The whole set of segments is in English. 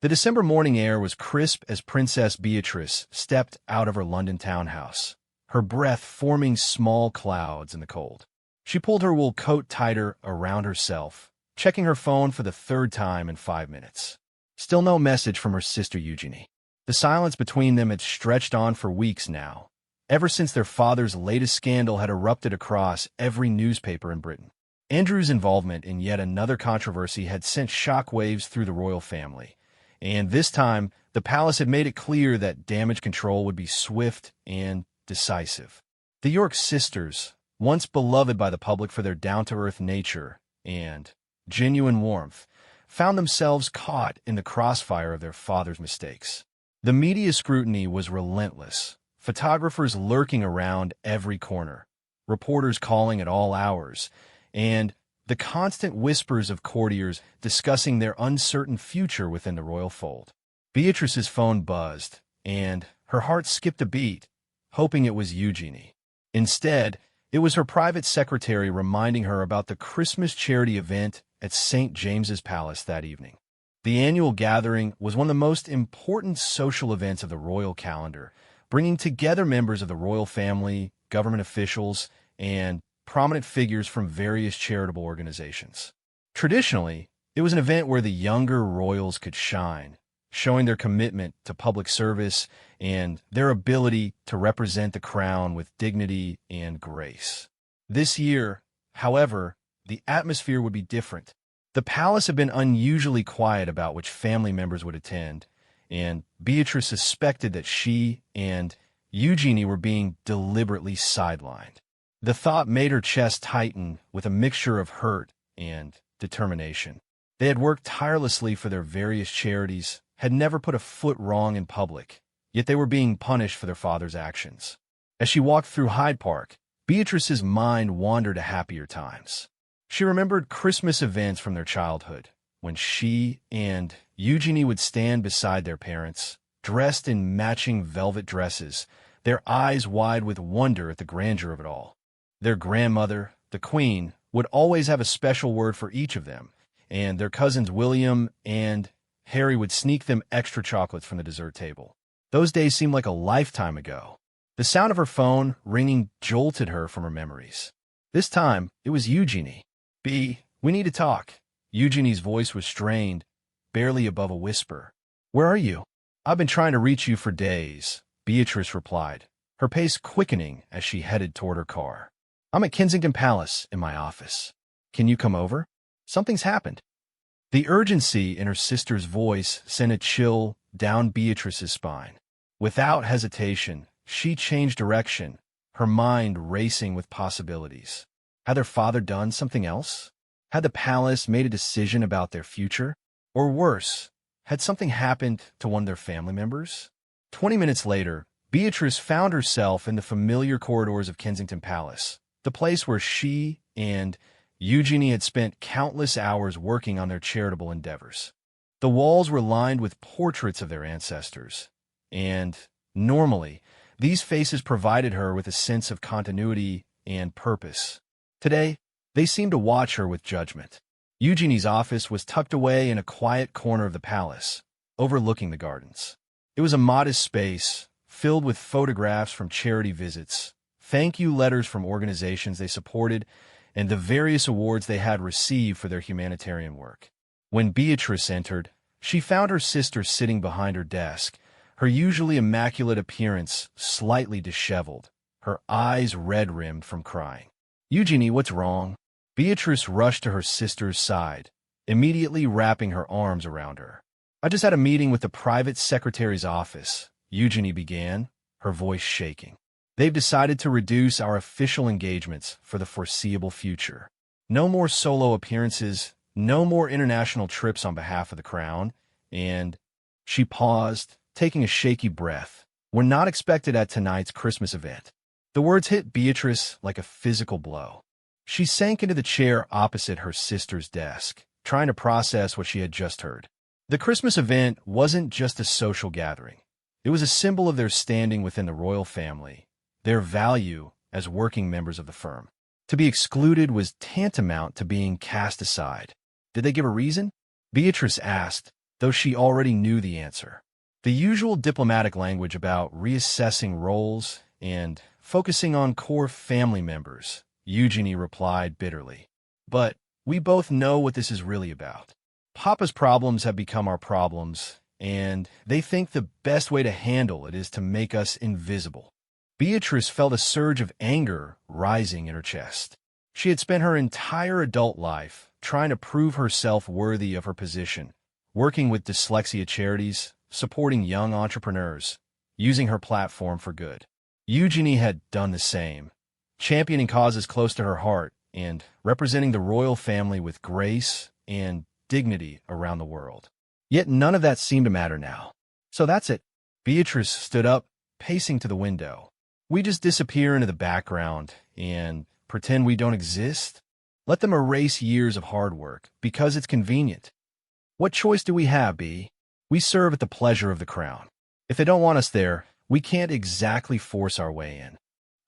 The December morning air was crisp as Princess Beatrice stepped out of her London townhouse, her breath forming small clouds in the cold. She pulled her wool coat tighter around herself, checking her phone for the third time in 5 minutes. Still no message from her sister Eugenie. The silence between them had stretched on for weeks now, ever since their father's latest scandal had erupted across every newspaper in Britain. Andrew's involvement in yet another controversy had sent shockwaves through the royal family, and this time the palace had made it clear that damage control would be swift and decisive. The York sisters, once beloved by the public for their down-to-earth nature and genuine warmth, found themselves caught in the crossfire of their father's mistakes. The media scrutiny was relentless, photographers lurking around every corner, reporters calling at all hours, and the constant whispers of courtiers discussing their uncertain future within the royal fold. Beatrice's phone buzzed, and her heart skipped a beat, hoping it was Eugenie. Instead, it was her private secretary reminding her about the Christmas charity event at St. James's Palace that evening. The annual gathering was one of the most important social events of the royal calendar, bringing together members of the royal family, government officials, and prominent figures from various charitable organizations. Traditionally, it was an event where the younger royals could shine, showing their commitment to public service and their ability to represent the crown with dignity and grace. This year, however, the atmosphere would be different. The palace had been unusually quiet about which family members would attend, and Beatrice suspected that she and Eugenie were being deliberately sidelined. The thought made her chest tighten with a mixture of hurt and determination. They had worked tirelessly for their various charities, had never put a foot wrong in public, yet they were being punished for their father's actions. As she walked through Hyde Park, Beatrice's mind wandered to happier times. She remembered Christmas events from their childhood, when she and Eugenie would stand beside their parents, dressed in matching velvet dresses, their eyes wide with wonder at the grandeur of it all. Their grandmother, the Queen, would always have a special word for each of them, and their cousins William and Harry would sneak them extra chocolates from the dessert table. Those days seemed like a lifetime ago. The sound of her phone ringing jolted her from her memories. This time, it was Eugenie. "B, we need to talk." Eugenie's voice was strained, barely above a whisper. "Where are you?" "I've been trying to reach you for days," Beatrice replied, her pace quickening as she headed toward her car. "I'm at Kensington Palace in my office. Can you come over? Something's happened." The urgency in her sister's voice sent a chill down Beatrice's spine. Without hesitation, she changed direction, her mind racing with possibilities. Had their father done something else? Had the palace made a decision about their future? Or worse, had something happened to one of their family members? 20 minutes later, Beatrice found herself in the familiar corridors of Kensington Palace, the place where she and Eugenie had spent countless hours working on their charitable endeavors. The walls were lined with portraits of their ancestors, and, normally, these faces provided her with a sense of continuity and purpose. Today, they seemed to watch her with judgment. Eugenie's office was tucked away in a quiet corner of the palace, overlooking the gardens. It was a modest space, filled with photographs from charity visits, thank you letters from organizations they supported, and the various awards they had received for their humanitarian work. When Beatrice entered, she found her sister sitting behind her desk, her usually immaculate appearance slightly disheveled, her eyes red-rimmed from crying. "Eugenie, what's wrong?" Beatrice rushed to her sister's side, immediately wrapping her arms around her. "I just had a meeting with the private secretary's office," Eugenie began, her voice shaking. "They've decided to reduce our official engagements for the foreseeable future. No more solo appearances, no more international trips on behalf of the crown, and—" She paused, taking a shaky breath. "We're not expected at tonight's Christmas event." The words hit Beatrice like a physical blow. She sank into the chair opposite her sister's desk, trying to process what she had just heard. The Christmas event wasn't just a social gathering. It was a symbol of their standing within the royal family, their value as working members of the firm. To be excluded was tantamount to being cast aside. Did they give a reason? Beatrice asked, though she already knew the answer. The usual diplomatic language about reassessing roles and focusing on core family members, Eugenie replied bitterly. But we both know what this is really about. Papa's problems have become our problems, and they think the best way to handle it is to make us invisible. Beatrice felt a surge of anger rising in her chest. She had spent her entire adult life trying to prove herself worthy of her position, working with dyslexia charities, supporting young entrepreneurs, using her platform for good. Eugenie had done the same, championing causes close to her heart and representing the royal family with grace and dignity around the world. Yet none of that seemed to matter now. So that's it. Beatrice stood up, pacing to the window. We just disappear into the background and pretend we don't exist? Let them erase years of hard work because it's convenient. What choice do we have, B? We serve at the pleasure of the crown. If they don't want us there, we can't exactly force our way in.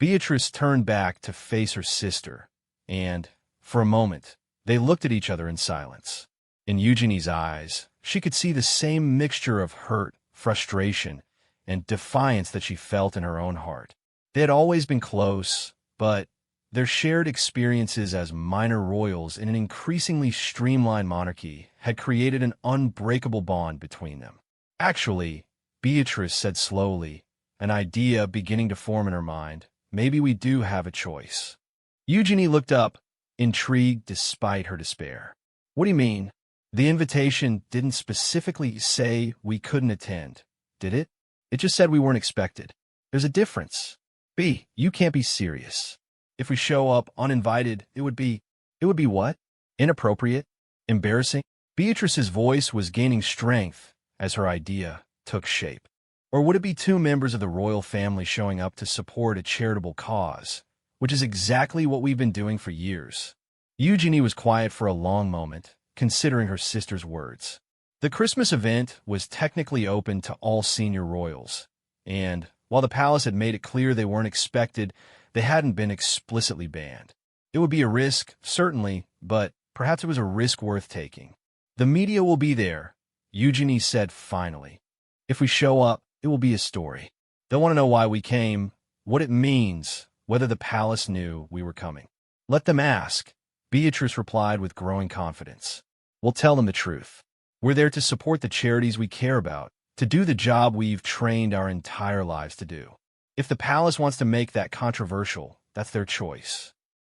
Beatrice turned back to face her sister, and, for a moment, they looked at each other in silence. In Eugenie's eyes, she could see the same mixture of hurt, frustration, and defiance that she felt in her own heart. They had always been close, but their shared experiences as minor royals in an increasingly streamlined monarchy had created an unbreakable bond between them. Actually, Beatrice said slowly, an idea beginning to form in her mind, maybe we do have a choice. Eugenie looked up, intrigued despite her despair. What do you mean? The invitation didn't specifically say we couldn't attend, did it? It just said we weren't expected. There's a difference. B, you can't be serious. If we show up uninvited, it would be what? Inappropriate? Embarrassing? Beatrice's voice was gaining strength as her idea took shape. Or would it be two members of the royal family showing up to support a charitable cause, which is exactly what we've been doing for years? Eugenie was quiet for a long moment, considering her sister's words. The Christmas event was technically open to all senior royals, and while the palace had made it clear they weren't expected, they hadn't been explicitly banned. It would be a risk, certainly, but perhaps it was a risk worth taking. The media will be there, Eugenie said finally. If we show up, it will be a story. They'll want to know why we came, what it means, whether the palace knew we were coming. Let them ask, Beatrice replied with growing confidence. We'll tell them the truth. We're there to support the charities we care about, to do the job we've trained our entire lives to do. If the palace wants to make that controversial, that's their choice.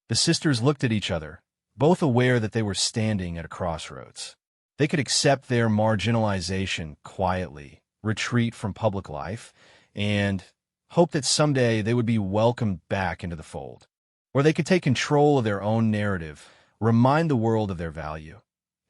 The sisters looked at each other, both aware that they were standing at a crossroads. They could accept their marginalization quietly, retreat from public life, and hope that someday they would be welcomed back into the fold. Or they could take control of their own narrative, remind the world of their value,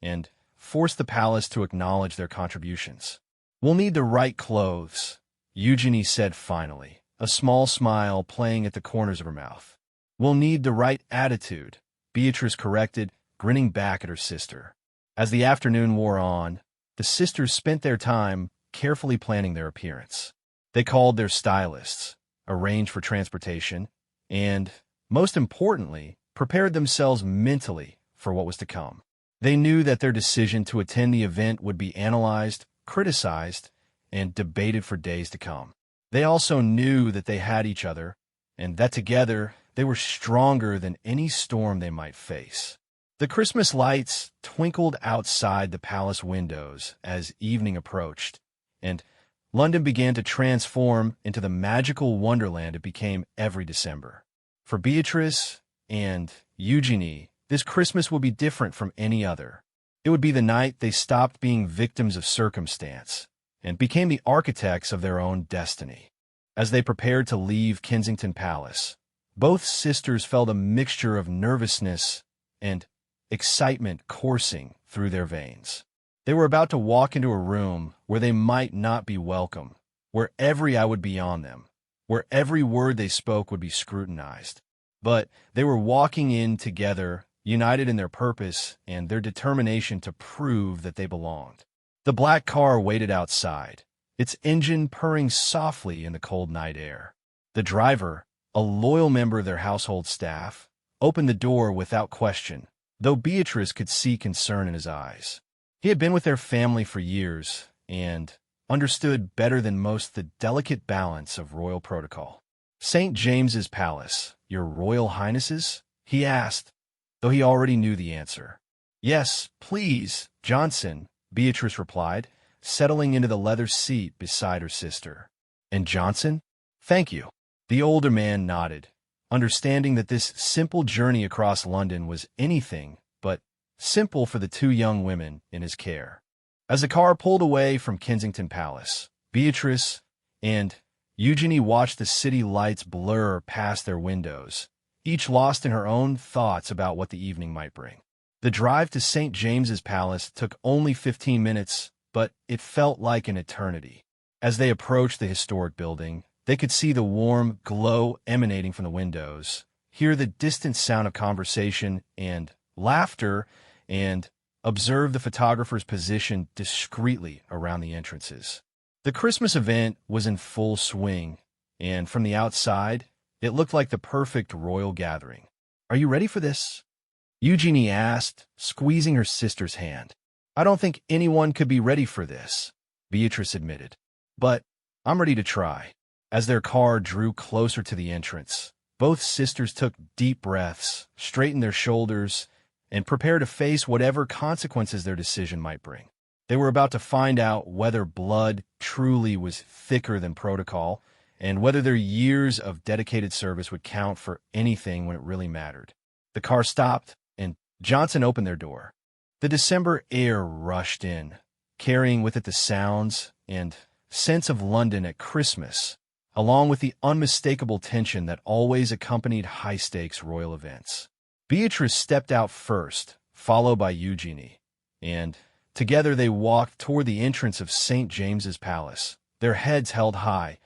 and force the palace to acknowledge their contributions. We'll need the right clothes, Eugenie said finally, a small smile playing at the corners of her mouth. We'll need the right attitude, Beatrice corrected, grinning back at her sister. As the afternoon wore on, the sisters spent their time carefully planning their appearance. They called their stylists, arranged for transportation, and, most importantly, prepared themselves mentally for what was to come. They knew that their decision to attend the event would be analyzed, criticized, and debated for days to come. They also knew that they had each other, and that together they were stronger than any storm they might face. The Christmas lights twinkled outside the palace windows as evening approached, and London began to transform into the magical wonderland it became every December. For Beatrice and Eugenie, this Christmas would be different from any other. It would be the night they stopped being victims of circumstance and became the architects of their own destiny. As they prepared to leave Kensington Palace, both sisters felt a mixture of nervousness and excitement coursing through their veins. They were about to walk into a room where they might not be welcome, where every eye would be on them, where every word they spoke would be scrutinized. But they were walking in together, united in their purpose and their determination to prove that they belonged. The black car waited outside, its engine purring softly in the cold night air. The driver, a loyal member of their household staff, opened the door without question, though Beatrice could see concern in his eyes. He had been with their family for years and understood better than most the delicate balance of royal protocol. "St. James's Palace, your royal highnesses?" he asked, though he already knew the answer. "Yes, please, Johnson," Beatrice replied, settling into the leather seat beside her sister. "And Johnson?" "Thank you." The older man nodded, understanding that this simple journey across London was anything but simple for the two young women in his care. As the car pulled away from Kensington Palace, Beatrice and Eugenie watched the city lights blur past their windows, each lost in her own thoughts about what the evening might bring. The drive to St. James's Palace took only 15 minutes, but it felt like an eternity. As they approached the historic building, they could see the warm glow emanating from the windows, hear the distant sound of conversation and laughter, and observe the photographers positioned discreetly around the entrances. The Christmas event was in full swing, and from the outside, it looked like the perfect royal gathering. "Are you ready for this?" Eugenie asked, squeezing her sister's hand. "I don't think anyone could be ready for this," Beatrice admitted. "But I'm ready to try." As their car drew closer to the entrance, both sisters took deep breaths, straightened their shoulders, and prepared to face whatever consequences their decision might bring. They were about to find out whether blood truly was thicker than protocol, and whether their years of dedicated service would count for anything when it really mattered. The car stopped, and Johnson opened their door. The December air rushed in, carrying with it the sounds and sense of London at Christmas, along with the unmistakable tension that always accompanied high-stakes royal events. Beatrice stepped out first, followed by Eugenie, and together they walked toward the entrance of St. James's Palace, their heads held high,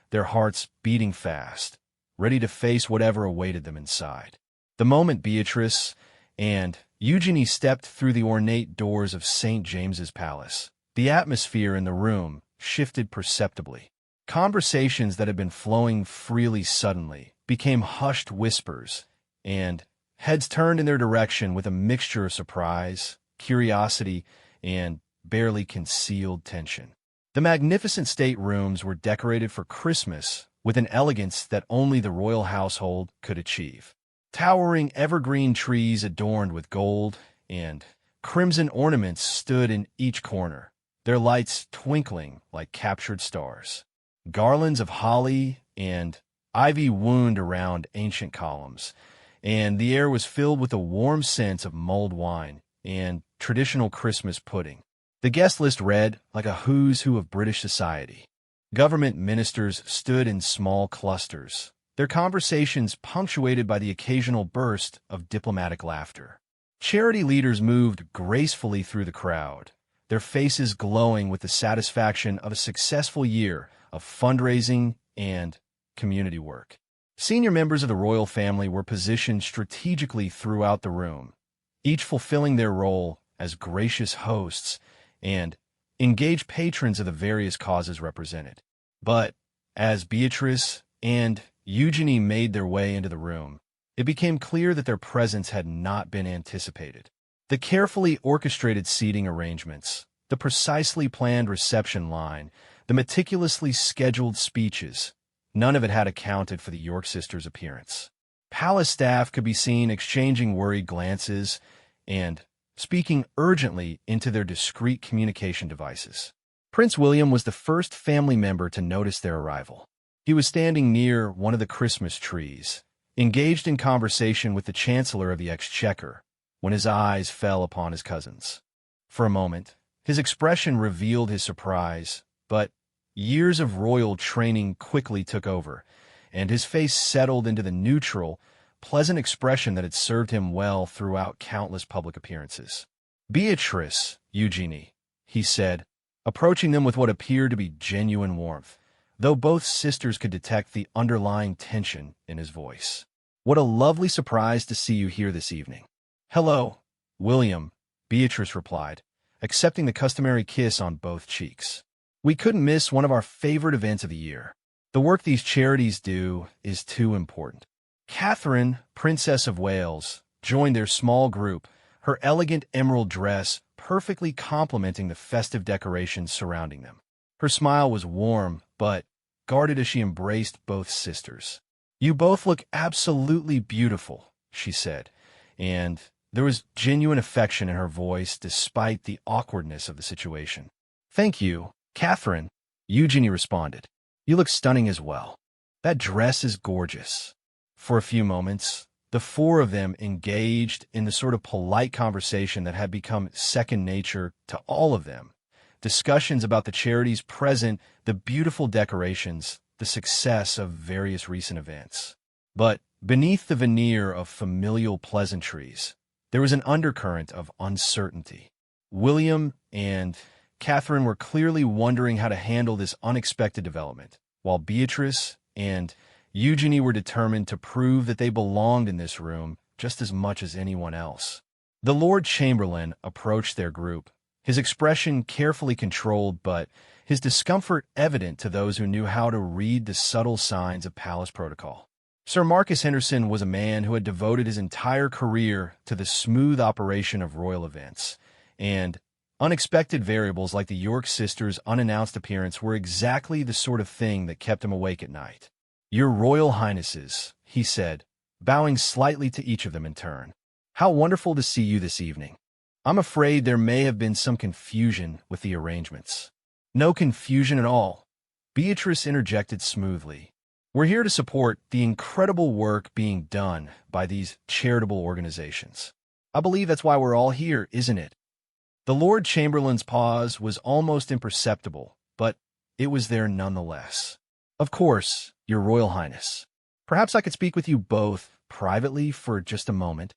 their hearts beating fast, ready to face whatever awaited them inside. The moment Beatrice and Eugenie stepped through the ornate doors of St. James's Palace, the atmosphere in the room shifted perceptibly. Conversations that had been flowing freely suddenly became hushed whispers, and heads turned in their direction with a mixture of surprise, curiosity, and barely concealed tension. The magnificent staterooms were decorated for Christmas with an elegance that only the royal household could achieve. Towering evergreen trees adorned with gold and crimson ornaments stood in each corner, their lights twinkling like captured stars. Garlands of holly and ivy wound around ancient columns, and the air was filled with a warm sense of mulled wine and traditional Christmas pudding. The guest list read like a who's who of British society. Government ministers stood in small clusters, their conversations punctuated by the occasional burst of diplomatic laughter. Charity leaders moved gracefully through the crowd, their faces glowing with the satisfaction of a successful year of fundraising and community work. Senior members of the royal family were positioned strategically throughout the room, each fulfilling their role as gracious hosts and engaged patrons of the various causes represented. But as Beatrice and Eugenie made their way into the room, it became clear that their presence had not been anticipated. The carefully orchestrated seating arrangements, the precisely planned reception line, the meticulously scheduled speeches, none of it had accounted for the York sisters' appearance. Palace staff could be seen exchanging worried glances and speaking urgently into their discreet communication devices. Prince William was the first family member to notice their arrival. He was standing near one of the Christmas trees, engaged in conversation with the Chancellor of the Exchequer, when his eyes fell upon his cousins. For a moment, his expression revealed his surprise, but years of royal training quickly took over, and his face settled into the neutral, pleasant expression that had served him well throughout countless public appearances. "Beatrice, Eugenie," he said, approaching them with what appeared to be genuine warmth, though both sisters could detect the underlying tension in his voice. "What a lovely surprise to see you here this evening." "Hello, William," Beatrice replied, accepting the customary kiss on both cheeks. "We couldn't miss one of our favorite events of the year. The work these charities do is too important." Catherine, Princess of Wales, joined their small group, her elegant emerald dress perfectly complementing the festive decorations surrounding them. Her smile was warm, but guarded as she embraced both sisters. "You both look absolutely beautiful," she said, and there was genuine affection in her voice despite the awkwardness of the situation. "Thank you, Catherine," Eugenie responded. "You look stunning as well. That dress is gorgeous." For a few moments, the four of them engaged in the sort of polite conversation that had become second nature to all of them. Discussions about the charities present, the beautiful decorations, the success of various recent events. But beneath the veneer of familial pleasantries, there was an undercurrent of uncertainty. William and Catherine were clearly wondering how to handle this unexpected development, while Beatrice and Eugenie were determined to prove that they belonged in this room just as much as anyone else. The Lord Chamberlain approached their group, his expression carefully controlled, but his discomfort evident to those who knew how to read the subtle signs of palace protocol. Sir Marcus Henderson was a man who had devoted his entire career to the smooth operation of royal events, and unexpected variables like the York sisters' unannounced appearance were exactly the sort of thing that kept him awake at night. "Your Royal Highnesses," he said, bowing slightly to each of them in turn. "How wonderful to see you this evening. I'm afraid there may have been some confusion with the arrangements." "No confusion at all," Beatrice interjected smoothly. "We're here to support the incredible work being done by these charitable organizations. I believe that's why we're all here, isn't it?" The Lord Chamberlain's pause was almost imperceptible, but it was there nonetheless. "Of course, Your Royal Highness. Perhaps I could speak with you both privately for just a moment."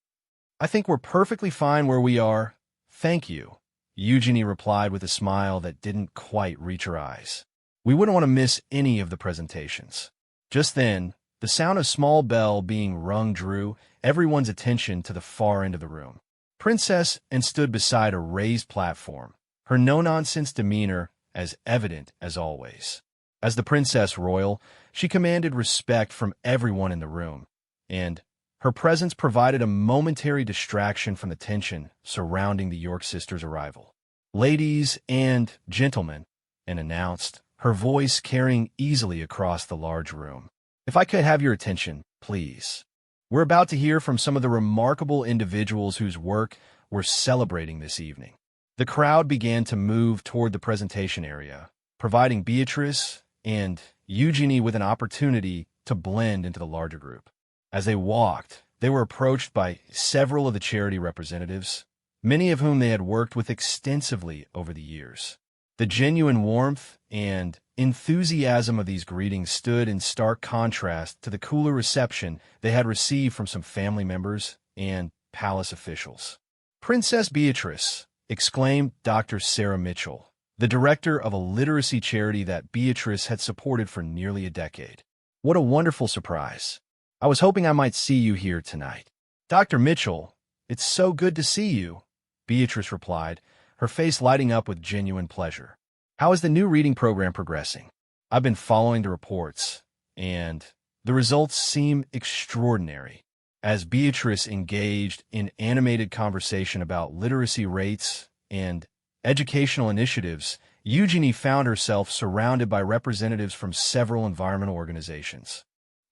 "I think we're perfectly fine where we are. Thank you," Eugenie replied with a smile that didn't quite reach her eyes. "We wouldn't want to miss any of the presentations." Just then, the sound of small bell being rung drew everyone's attention to the far end of the room. Princess and stood beside a raised platform, her no-nonsense demeanor as evident as always. As the Princess Royal, she commanded respect from everyone in the room, and her presence provided a momentary distraction from the tension surrounding the York sisters' arrival. "Ladies and gentlemen," and announced, her voice carrying easily across the large room. "If I could have your attention, please. We're about to hear from some of the remarkable individuals whose work we're celebrating this evening." The crowd began to move toward the presentation area, providing Beatrice and Eugenie with an opportunity to blend into the larger group. As they walked, they were approached by several of the charity representatives, many of whom they had worked with extensively over the years. The genuine warmth and enthusiasm of these greetings stood in stark contrast to the cooler reception they had received from some family members and palace officials. "Princess Beatrice," exclaimed Dr. Sarah Mitchell, the director of a literacy charity that Beatrice had supported for nearly a decade. "What a wonderful surprise. I was hoping I might see you here tonight." "Dr. Mitchell, it's so good to see you," Beatrice replied, her face lighting up with genuine pleasure. "How is the new reading program progressing?" "I've been following the reports, and the results seem extraordinary." As Beatrice engaged in animated conversation about literacy rates and educational initiatives, Eugenie found herself surrounded by representatives from several environmental organizations.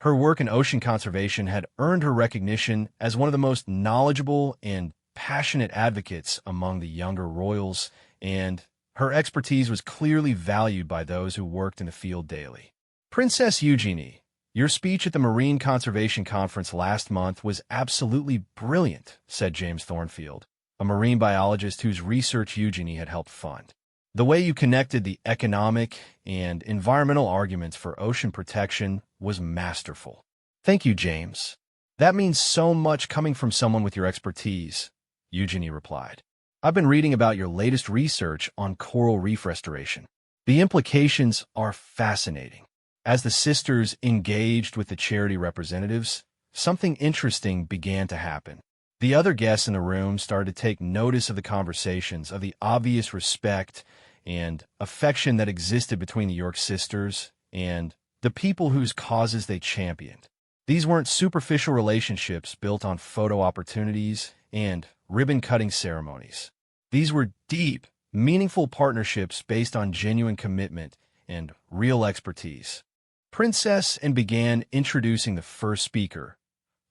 Her work in ocean conservation had earned her recognition as one of the most knowledgeable and passionate advocates among the younger royals, and her expertise was clearly valued by those who worked in the field daily. "Princess Eugenie, your speech at the Marine Conservation Conference last month was absolutely brilliant," said James Thornfield, a marine biologist whose research Eugenie had helped fund. "The way you connected the economic and environmental arguments for ocean protection was masterful." "Thank you, James. That means so much coming from someone with your expertise," Eugenie replied. "I've been reading about your latest research on coral reef restoration. The implications are fascinating." As the sisters engaged with the charity representatives, something interesting began to happen. The other guests in the room started to take notice of the conversations, of the obvious respect and affection that existed between the York sisters and the people whose causes they championed. These weren't superficial relationships built on photo opportunities and ribbon-cutting ceremonies. These were deep, meaningful partnerships based on genuine commitment and real expertise. Princess and began introducing the first speaker,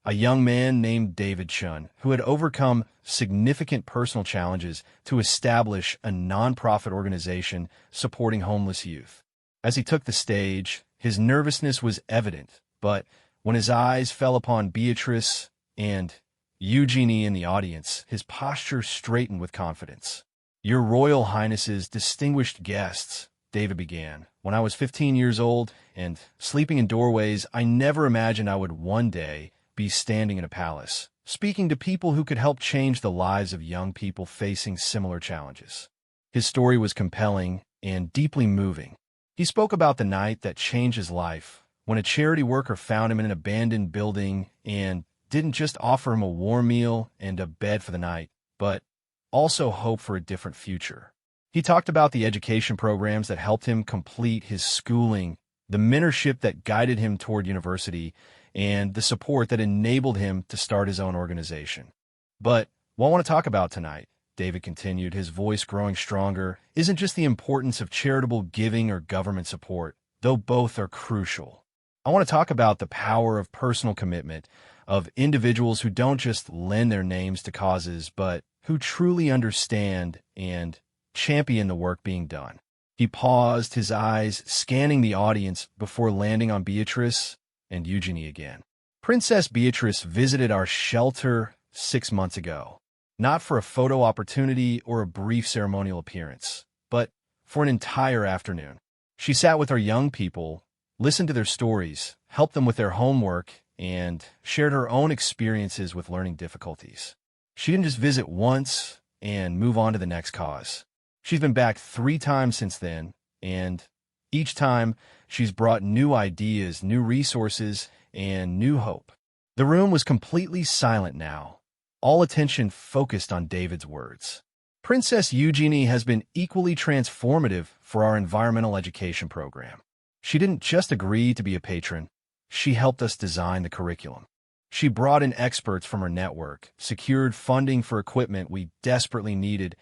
a young man named David Chun, who had overcome significant personal challenges to establish a nonprofit organization supporting homeless youth. As he took the stage, his nervousness was evident, but when his eyes fell upon Beatrice and Eugenie in the audience, his posture straightened with confidence. "Your Royal Highness's distinguished guests," David began. "When I was 15 years old and sleeping in doorways, I never imagined I would one day be standing in a palace, speaking to people who could help change the lives of young people facing similar challenges." His story was compelling and deeply moving. He spoke about the night that changed his life, when a charity worker found him in an abandoned building and didn't just offer him a warm meal and a bed for the night, but also hope for a different future. He talked about the education programs that helped him complete his schooling, the mentorship that guided him toward university, and the support that enabled him to start his own organization. "But what I want to talk about tonight," David continued, his voice growing stronger, "isn't just the importance of charitable giving or government support, though both are crucial. I want to talk about the power of personal commitment, of individuals who don't just lend their names to causes, but who truly understand and champion the work being done." He paused, his eyes scanning the audience before landing on Beatrice and Eugenie again. "Princess Beatrice visited our shelter 6 months ago, not for a photo opportunity or a brief ceremonial appearance, but for an entire afternoon. She sat with our young people, listened to their stories, helped them with their homework, and shared her own experiences with learning difficulties. She didn't just visit once and move on to the next cause. She's been back 3 times since then, and each time she's brought new ideas, new resources, and new hope." The room was completely silent now, all attention focused on David's words. "Princess Eugenie has been equally transformative for our environmental education program. She didn't just agree to be a patron, she helped us design the curriculum. She brought in experts from her network, secured funding for equipment we desperately needed,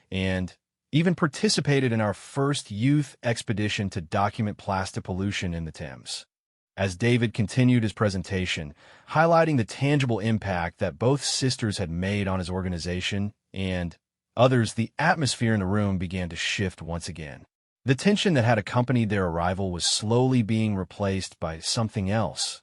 and even participated in our first youth expedition to document plastic pollution in the Thames." As David continued his presentation, highlighting the tangible impact that both sisters had made on his organization and others, the atmosphere in the room began to shift once again. The tension that had accompanied their arrival was slowly being replaced by something else: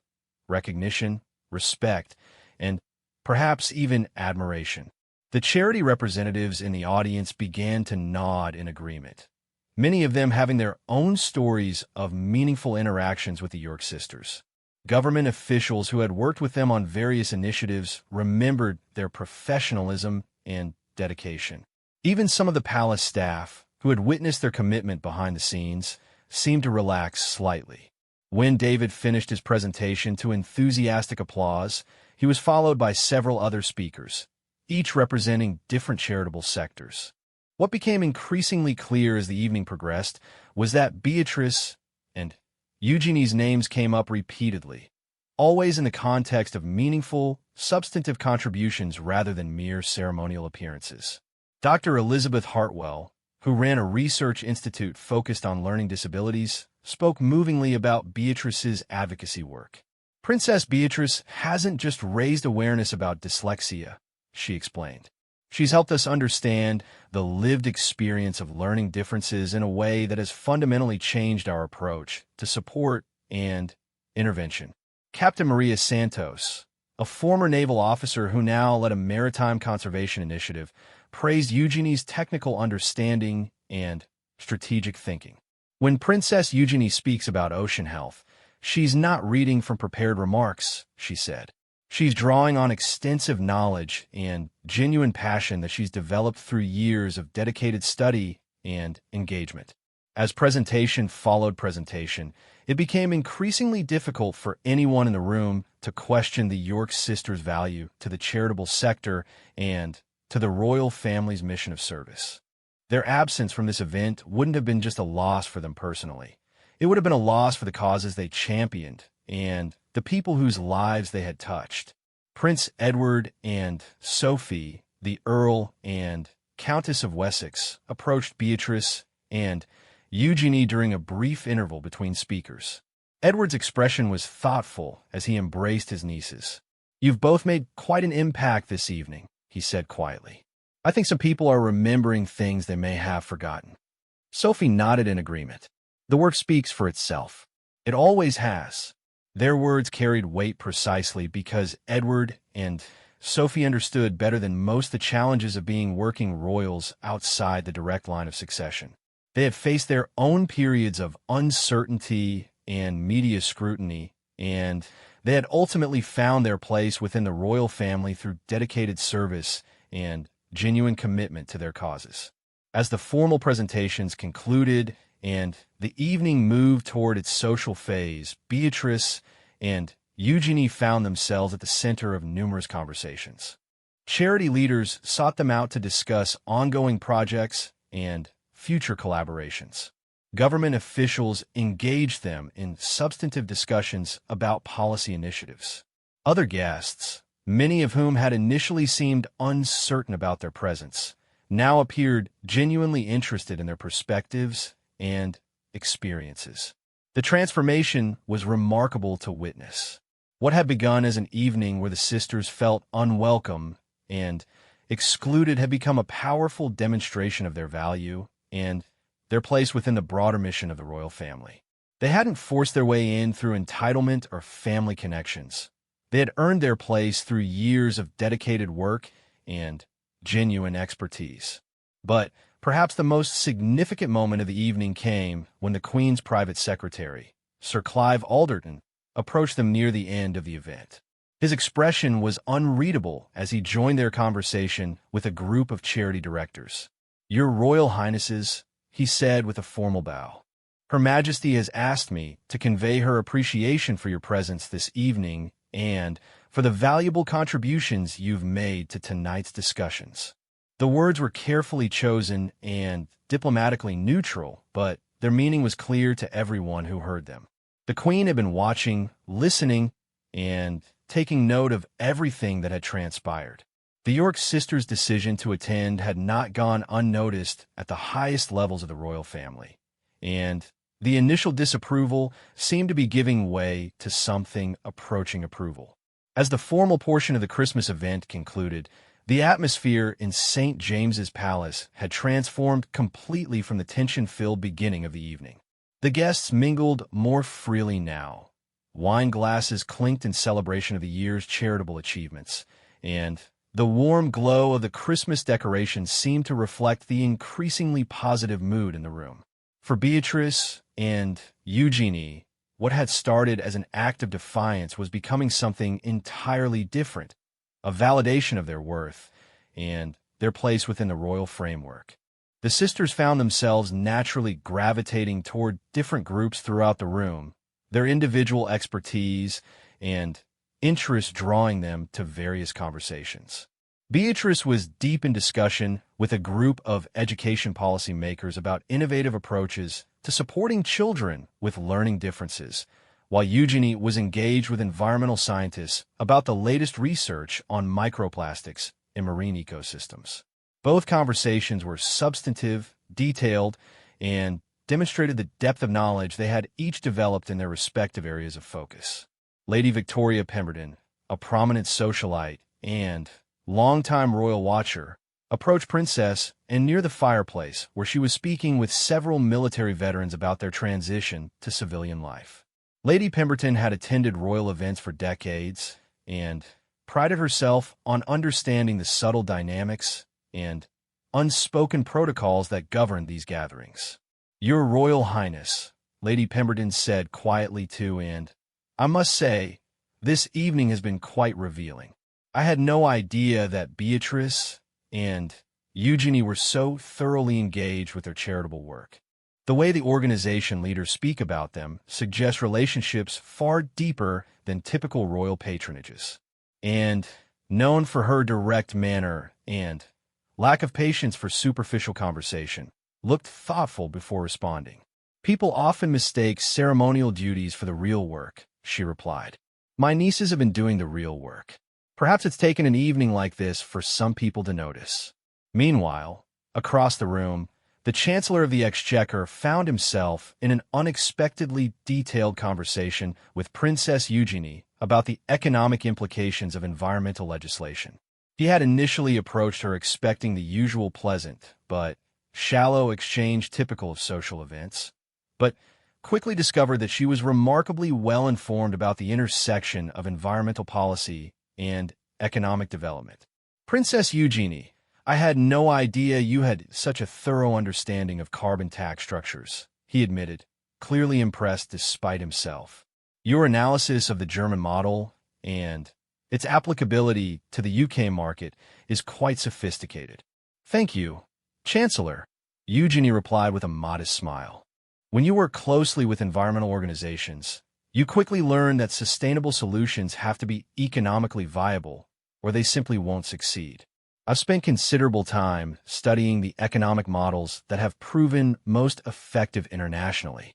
recognition, respect, and perhaps even admiration. The charity representatives in the audience began to nod in agreement, many of them having their own stories of meaningful interactions with the York sisters. Government officials who had worked with them on various initiatives remembered their professionalism and dedication. Even some of the palace staff, who had witnessed their commitment behind the scenes, seemed to relax slightly. When David finished his presentation to enthusiastic applause, he was followed by several other speakers, each representing different charitable sectors. What became increasingly clear as the evening progressed was that Beatrice and Eugenie's names came up repeatedly, always in the context of meaningful, substantive contributions rather than mere ceremonial appearances. Dr. Elizabeth Hartwell, who ran a research institute focused on learning disabilities, spoke movingly about Beatrice's advocacy work. "Princess Beatrice hasn't just raised awareness about dyslexia," she explained. "She's helped us understand the lived experience of learning differences in a way that has fundamentally changed our approach to support and intervention." Captain Maria Santos, a former naval officer who now led a maritime conservation initiative, praised Eugenie's technical understanding and strategic thinking. "When Princess Eugenie speaks about ocean health, she's not reading from prepared remarks," she said. "She's drawing on extensive knowledge and genuine passion that she's developed through years of dedicated study and engagement." As presentation followed presentation, it became increasingly difficult for anyone in the room to question the York sisters' value to the charitable sector and to the royal family's mission of service. Their absence from this event wouldn't have been just a loss for them personally. It would have been a loss for the causes they championed and the people whose lives they had touched. Prince Edward and Sophie, the Earl and Countess of Wessex, approached Beatrice and Eugenie during a brief interval between speakers. Edward's expression was thoughtful as he embraced his nieces. "You've both made quite an impact this evening," he said quietly. "I think some people are remembering things they may have forgotten." Sophie nodded in agreement. "The work speaks for itself. It always has." Their words carried weight precisely because Edward and Sophie understood better than most the challenges of being working royals outside the direct line of succession. They had faced their own periods of uncertainty and media scrutiny, and they had ultimately found their place within the royal family through dedicated service and genuine commitment to their causes. As the formal presentations concluded and the evening moved toward its social phase, Beatrice and Eugenie found themselves at the center of numerous conversations. Charity leaders sought them out to discuss ongoing projects and future collaborations. Government officials engaged them in substantive discussions about policy initiatives. Other guests, many of whom had initially seemed uncertain about their presence, now appeared genuinely interested in their perspectives and experiences. The transformation was remarkable to witness. What had begun as an evening where the sisters felt unwelcome and excluded had become a powerful demonstration of their value and their place within the broader mission of the royal family. They hadn't forced their way in through entitlement or family connections. They had earned their place through years of dedicated work and genuine expertise. But perhaps the most significant moment of the evening came when the Queen's private secretary, Sir Clive Alderton, approached them near the end of the event. His expression was unreadable as he joined their conversation with a group of charity directors. "Your Royal Highnesses," he said with a formal bow. "Her Majesty has asked me to convey her appreciation for your presence this evening and for the valuable contributions you've made to tonight's discussions." The words were carefully chosen and diplomatically neutral, but their meaning was clear to everyone who heard them. The Queen had been watching, listening, and taking note of everything that had transpired. The York sisters' decision to attend had not gone unnoticed at the highest levels of the royal family, and the initial disapproval seemed to be giving way to something approaching approval. As the formal portion of the Christmas event concluded, the atmosphere in St. James's Palace had transformed completely from the tension-filled beginning of the evening. The guests mingled more freely now. Wine glasses clinked in celebration of the year's charitable achievements, and the warm glow of the Christmas decorations seemed to reflect the increasingly positive mood in the room. For Beatrice and Eugenie, what had started as an act of defiance was becoming something entirely different, a validation of their worth and their place within the royal framework. The sisters found themselves naturally gravitating toward different groups throughout the room, their individual expertise and interest drawing them to various conversations. Beatrice was deep in discussion with a group of education policy makers about innovative approaches to supporting children with learning differences, while Eugenie was engaged with environmental scientists about the latest research on microplastics in marine ecosystems. Both conversations were substantive, detailed, and demonstrated the depth of knowledge they had each developed in their respective areas of focus. Lady Victoria Pemberton, a prominent socialite and longtime royal watcher, approached Princess and near the fireplace where she was speaking with several military veterans about their transition to civilian life. Lady Pemberton had attended royal events for decades and prided herself on understanding the subtle dynamics and unspoken protocols that governed these gatherings. "Your Royal Highness," Lady Pemberton said quietly too, "and I must say, this evening has been quite revealing. I had no idea that Beatrice and Eugenie were so thoroughly engaged with their charitable work. The way the organization leaders speak about them suggests relationships far deeper than typical royal patronages. And known for her direct manner and lack of patience for superficial conversation, looked thoughtful before responding. People often mistake ceremonial duties for the real work," she replied. "My nieces have been doing the real work. Perhaps it's taken an evening like this for some people to notice." Meanwhile, Across the room, the Chancellor of the Exchequer found himself in an unexpectedly detailed conversation with Princess Eugenie about the economic implications of environmental legislation. He had initially approached her expecting the usual pleasant, but shallow exchange typical of social events, but quickly discovered that she was remarkably well informed about the intersection of environmental policy and economic development. Princess Eugenie, I had no idea you had such a thorough understanding of carbon tax structures, he admitted, clearly impressed despite himself. Your analysis of the German model and its applicability to the UK market is quite sophisticated. Thank you, Chancellor, Eugenie replied with a modest smile. When you work closely with environmental organizations, you quickly learn that sustainable solutions have to be economically viable, or they simply won't succeed. I've spent considerable time studying the economic models that have proven most effective internationally.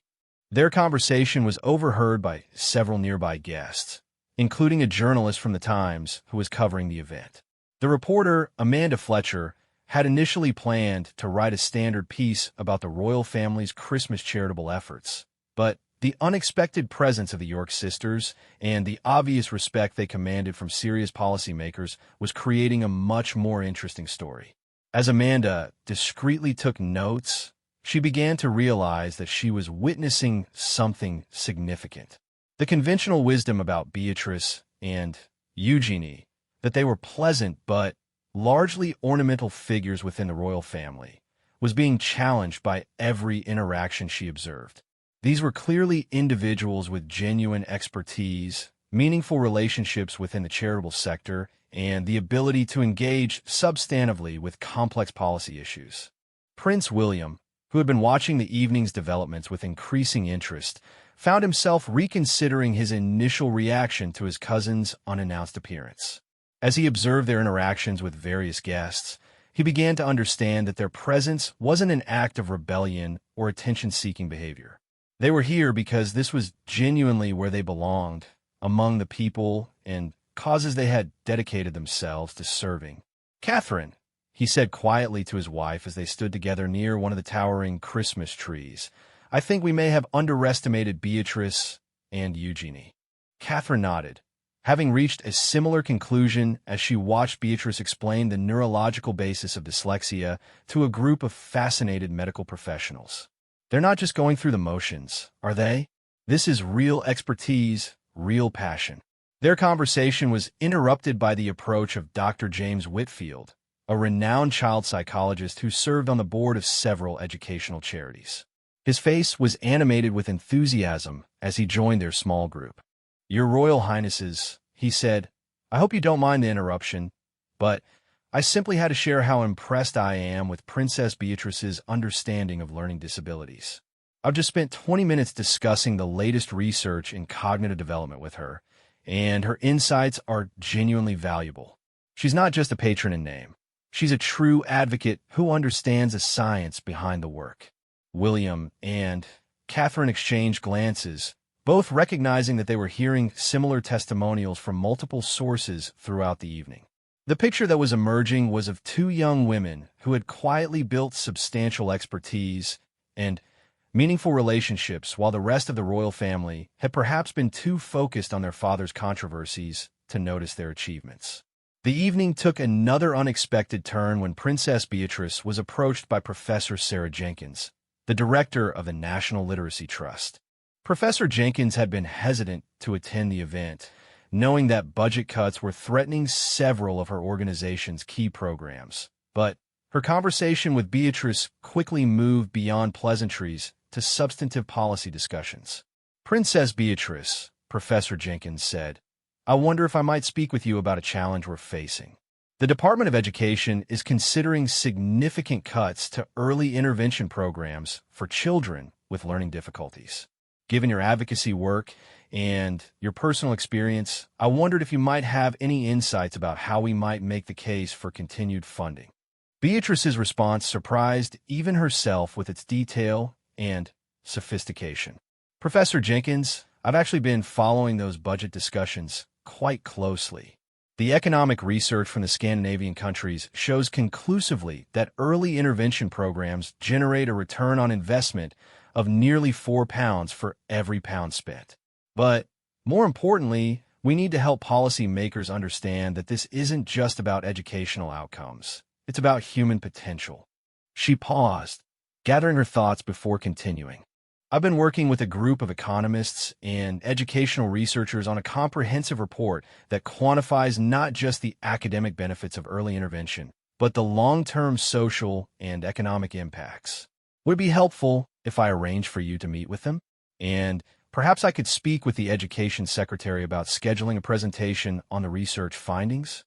Their conversation was overheard by several nearby guests, including a journalist from the Times who was covering the event. The reporter, Amanda Fletcher, had initially planned to write a standard piece about the royal family's Christmas charitable efforts, but the unexpected presence of the York sisters and the obvious respect they commanded from serious policymakers was creating a much more interesting story. As Amanda discreetly took notes, she began to realize that she was witnessing something significant. The conventional wisdom about Beatrice and Eugenie, that they were pleasant but largely ornamental figures within the royal family, was being challenged by every interaction she observed. These were clearly individuals with genuine expertise, meaningful relationships within the charitable sector, and the ability to engage substantively with complex policy issues. Prince William, who had been watching the evening's developments with increasing interest, found himself reconsidering his initial reaction to his cousin's unannounced appearance. As he observed their interactions with various guests, he began to understand that their presence wasn't an act of rebellion or attention-seeking behavior. They were here because this was genuinely where they belonged, among the people and causes they had dedicated themselves to serving. "Catherine," he said quietly to his wife as they stood together near one of the towering Christmas trees, "I think we may have underestimated Beatrice and Eugenie." Catherine nodded, having reached a similar conclusion as she watched Beatrice explain the neurological basis of dyslexia to a group of fascinated medical professionals. They're not just going through the motions, are they? This is real expertise, real passion. Their conversation was interrupted by the approach of Dr. James Whitfield, a renowned child psychologist who served on the board of several educational charities. His face was animated with enthusiasm as he joined their small group. "Your Royal Highnesses," he said, "I hope you don't mind the interruption, but I simply had to share how impressed I am with Princess Beatrice's understanding of learning disabilities. I've just spent 20 minutes discussing the latest research in cognitive development with her, and her insights are genuinely valuable. She's not just a patron in name. She's a true advocate who understands the science behind the work." William and Catherine exchanged glances, both recognizing that they were hearing similar testimonials from multiple sources throughout the evening. The picture that was emerging was of two young women who had quietly built substantial expertise and meaningful relationships while the rest of the royal family had perhaps been too focused on their father's controversies to notice their achievements. The evening took another unexpected turn when Princess Beatrice was approached by Professor Sarah Jenkins, the director of the National Literacy Trust. Professor Jenkins had been hesitant to attend the event, knowing that budget cuts were threatening several of her organization's key programs. But her conversation with Beatrice quickly moved beyond pleasantries to substantive policy discussions. "Princess Beatrice," Professor Jenkins said, "I wonder if I might speak with you about a challenge we're facing. The Department of Education is considering significant cuts to early intervention programs for children with learning difficulties. Given your advocacy work and your personal experience, I wondered if you might have any insights about how we might make the case for continued funding." Beatrice's response surprised even herself with its detail and sophistication. "Professor Jenkins, I've actually been following those budget discussions quite closely. The economic research from the Scandinavian countries shows conclusively that early intervention programs generate a return on investment of nearly £4 for every pound spent. But more importantly, we need to help policymakers understand that this isn't just about educational outcomes. It's about human potential. She paused, gathering her thoughts before continuing. I've been working with a group of economists and educational researchers on a comprehensive report that quantifies not just the academic benefits of early intervention, but the long-term social and economic impacts. Would it be helpful if I arranged for you to meet with them? And perhaps I could speak with the Education Secretary about scheduling a presentation on the research findings?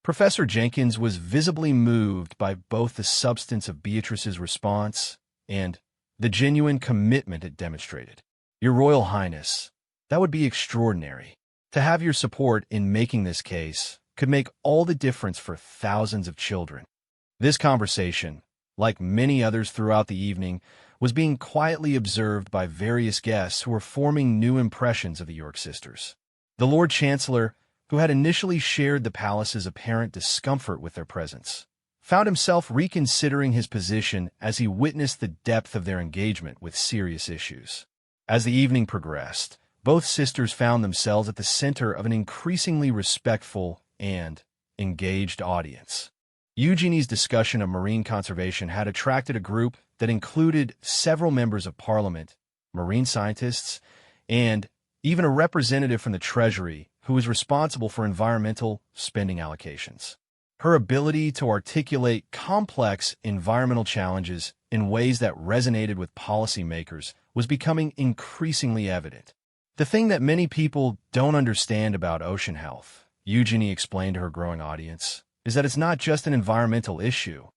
Professor Jenkins was visibly moved by both the substance of Beatrice's response and the genuine commitment it demonstrated. Your Royal Highness, that would be extraordinary. To have your support in making this case could make all the difference for thousands of children. This conversation, like many others throughout the evening, was being quietly observed by various guests who were forming new impressions of the York sisters. The Lord Chancellor, who had initially shared the palace's apparent discomfort with their presence, found himself reconsidering his position as he witnessed the depth of their engagement with serious issues. As the evening progressed, both sisters found themselves at the center of an increasingly respectful and engaged audience. Eugenie's discussion of marine conservation had attracted a group that included several members of Parliament, marine scientists, and even a representative from the Treasury who was responsible for environmental spending allocations. Her ability to articulate complex environmental challenges in ways that resonated with policymakers was becoming increasingly evident. The thing that many people don't understand about ocean health, Eugenie explained to her growing audience, is that it's not just an environmental issue,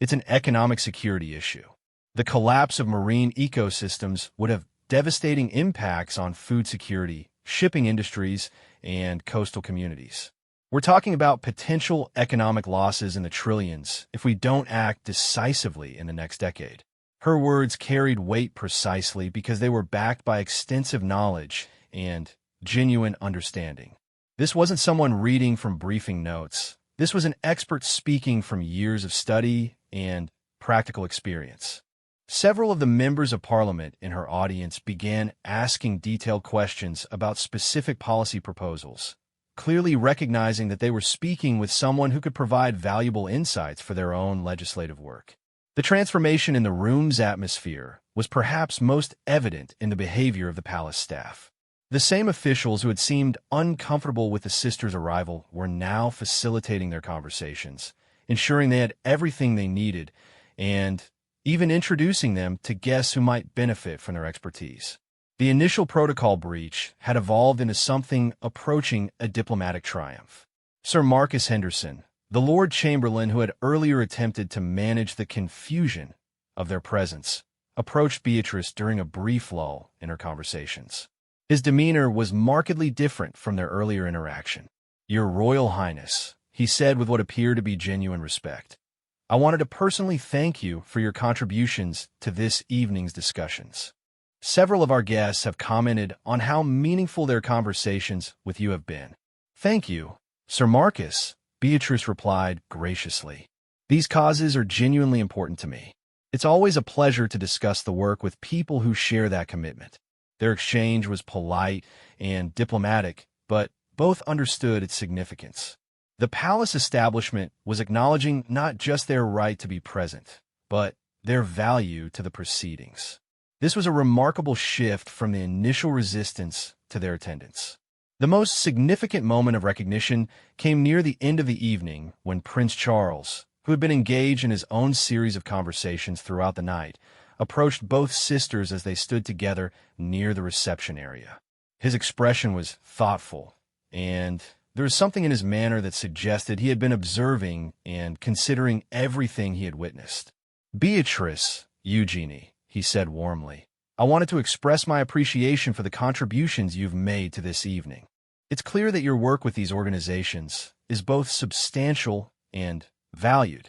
it's an economic security issue. The collapse of marine ecosystems would have devastating impacts on food security, shipping industries, and coastal communities. We're talking about potential economic losses in the trillions if we don't act decisively in the next decade. Her words carried weight precisely because they were backed by extensive knowledge and genuine understanding. This wasn't someone reading from briefing notes. This was an expert speaking from years of study and practical experience. Several of the members of Parliament in her audience began asking detailed questions about specific policy proposals, clearly recognizing that they were speaking with someone who could provide valuable insights for their own legislative work. The transformation in the room's atmosphere was perhaps most evident in the behavior of the palace staff. The same officials who had seemed uncomfortable with the sisters' arrival were now facilitating their conversations, ensuring they had everything they needed, and even introducing them to guests who might benefit from their expertise. The initial protocol breach had evolved into something approaching a diplomatic triumph. Sir Marcus Henderson, the Lord Chamberlain who had earlier attempted to manage the confusion of their presence, approached Beatrice during a brief lull in her conversations. His demeanor was markedly different from their earlier interaction. "Your Royal Highness," he said with what appeared to be genuine respect, "I wanted to personally thank you for your contributions to this evening's discussions. Several of our guests have commented on how meaningful their conversations with you have been." "Thank you, Sir Marcus," Beatrice replied graciously. "These causes are genuinely important to me. It's always a pleasure to discuss the work with people who share that commitment." Their exchange was polite and diplomatic, but both understood its significance. The palace establishment was acknowledging not just their right to be present, but their value to the proceedings. This was a remarkable shift from the initial resistance to their attendance. The most significant moment of recognition came near the end of the evening when Prince Charles, who had been engaged in his own series of conversations throughout the night, approached both sisters as they stood together near the reception area. His expression was thoughtful, and there was something in his manner that suggested he had been observing and considering everything he had witnessed. "Beatrice, Eugenie," he said warmly, "I wanted to express my appreciation for the contributions you've made to this evening. It's clear that your work with these organizations is both substantial and valued."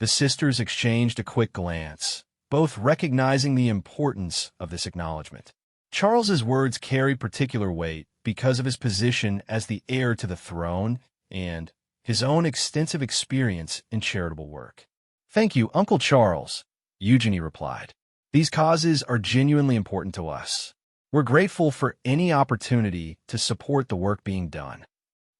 The sisters exchanged a quick glance, both recognizing the importance of this acknowledgement. Charles's words carried particular weight because of his position as the heir to the throne and his own extensive experience in charitable work. "Thank you, Uncle Charles," Eugenie replied. "These causes are genuinely important to us. We're grateful for any opportunity to support the work being done."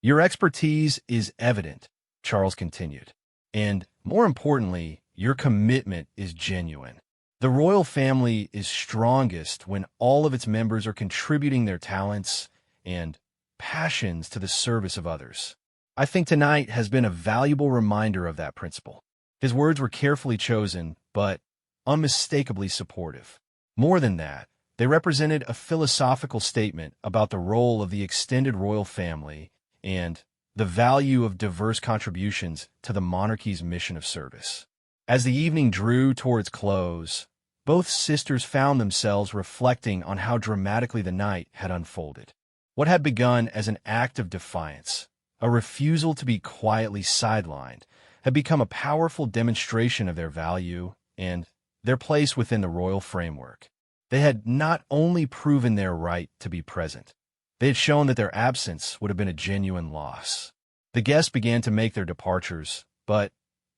"Your expertise is evident," Charles continued, "and, more importantly, your commitment is genuine. The royal family is strongest when all of its members are contributing their talents and passions to the service of others. I think tonight has been a valuable reminder of that principle." His words were carefully chosen, but unmistakably supportive. More than that, they represented a philosophical statement about the role of the extended royal family and the value of diverse contributions to the monarchy's mission of service. As the evening drew toward its close, both sisters found themselves reflecting on how dramatically the night had unfolded. What had begun as an act of defiance, a refusal to be quietly sidelined, had become a powerful demonstration of their value and their place within the royal framework. They had not only proven their right to be present, they had shown that their absence would have been a genuine loss. The guests began to make their departures, but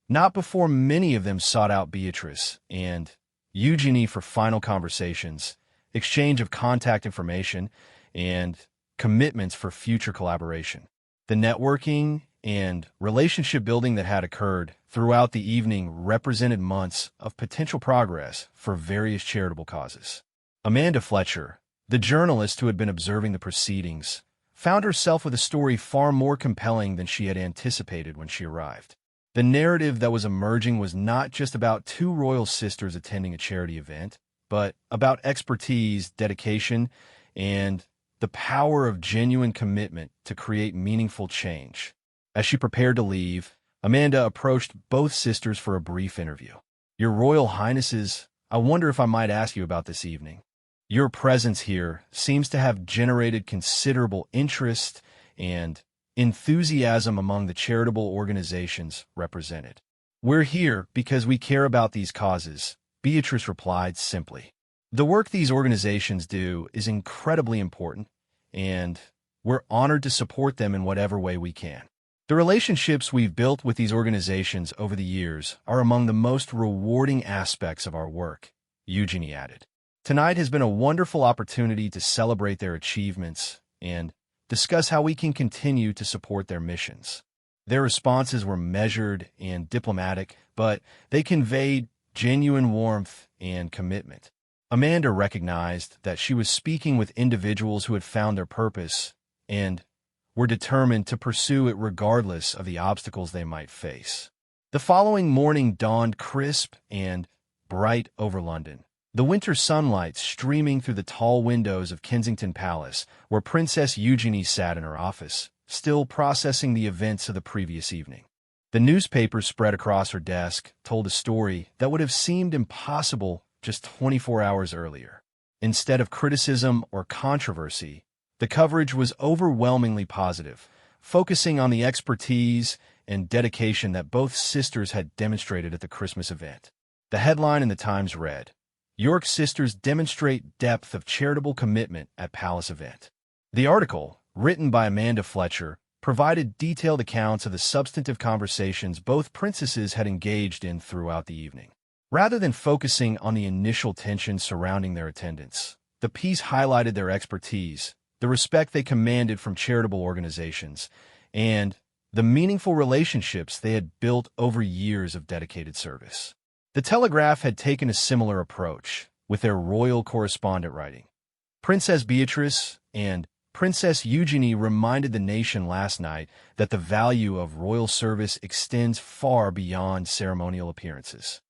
not before many of them sought out Beatrice and Eugenie for final conversations, exchange of contact information, and commitments for future collaboration. The networking and relationship building that had occurred throughout the evening represented months of potential progress for various charitable causes. Amanda Fletcher, the journalist who had been observing the proceedings, found herself with a story far more compelling than she had anticipated when she arrived. The narrative that was emerging was not just about two royal sisters attending a charity event, but about expertise, dedication, and the power of genuine commitment to create meaningful change. As she prepared to leave, Amanda approached both sisters for a brief interview. "Your Royal Highnesses, I wonder if I might ask you about this evening. Your presence here seems to have generated considerable interest and enthusiasm among the charitable organizations represented." "We're here because we care about these causes," Beatrice replied simply. "The work these organizations do is incredibly important, and we're honored to support them in whatever way we can. The relationships we've built with these organizations over the years are among the most rewarding aspects of our work," Eugenie added. "Tonight has been a wonderful opportunity to celebrate their achievements and discuss how we can continue to support their missions." Their responses were measured and diplomatic, but they conveyed genuine warmth and commitment. Amanda recognized that she was speaking with individuals who had found their purpose and were determined to pursue it regardless of the obstacles they might face. The following morning dawned crisp and bright over London, the winter sunlight streaming through the tall windows of Kensington Palace, where Princess Eugenie sat in her office, still processing the events of the previous evening. The newspaper spread across her desk told a story that would have seemed impossible just 24 hours earlier. Instead of criticism or controversy, the coverage was overwhelmingly positive, focusing on the expertise and dedication that both sisters had demonstrated at the Christmas event. The headline in the Times read, "York Sisters Demonstrate Depth of Charitable Commitment at Palace Event." The article, written by Amanda Fletcher, provided detailed accounts of the substantive conversations both princesses had engaged in throughout the evening. Rather than focusing on the initial tension surrounding their attendance, the piece highlighted their expertise, the respect they commanded from charitable organizations, and the meaningful relationships they had built over years of dedicated service. The Telegraph had taken a similar approach with their royal correspondent writing. Princess Beatrice and Princess Eugenie reminded the nation last night that the value of royal service extends far beyond ceremonial appearances.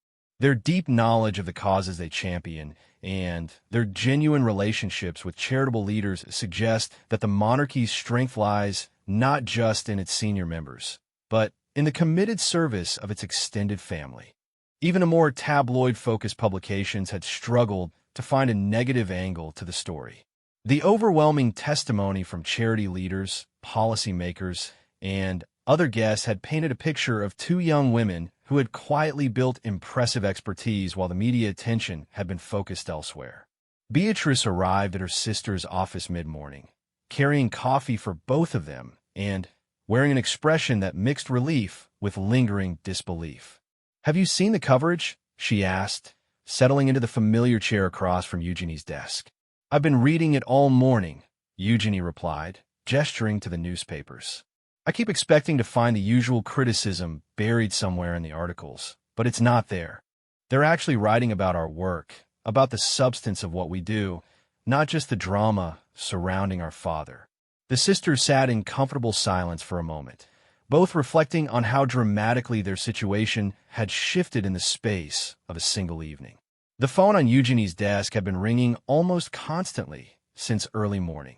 Their deep knowledge of the causes they champion and their genuine relationships with charitable leaders suggest that the monarchy's strength lies not just in its senior members, but in the committed service of its extended family. Even a more tabloid-focused publications had struggled to find a negative angle to the story. The overwhelming testimony from charity leaders, policymakers, and other guests had painted a picture of two young women who had quietly built impressive expertise while the media attention had been focused elsewhere. Beatrice arrived at her sister's office mid-morning, carrying coffee for both of them and wearing an expression that mixed relief with lingering disbelief. "Have you seen the coverage?" she asked, settling into the familiar chair across from Eugenie's desk. "I've been reading it all morning," Eugenie replied, gesturing to the newspapers. "I keep expecting to find the usual criticism buried somewhere in the articles, but it's not there. They're actually writing about our work, about the substance of what we do, not just the drama surrounding our father." The sisters sat in comfortable silence for a moment, both reflecting on how dramatically their situation had shifted in the space of a single evening. The phone on Eugenie's desk had been ringing almost constantly since early morning.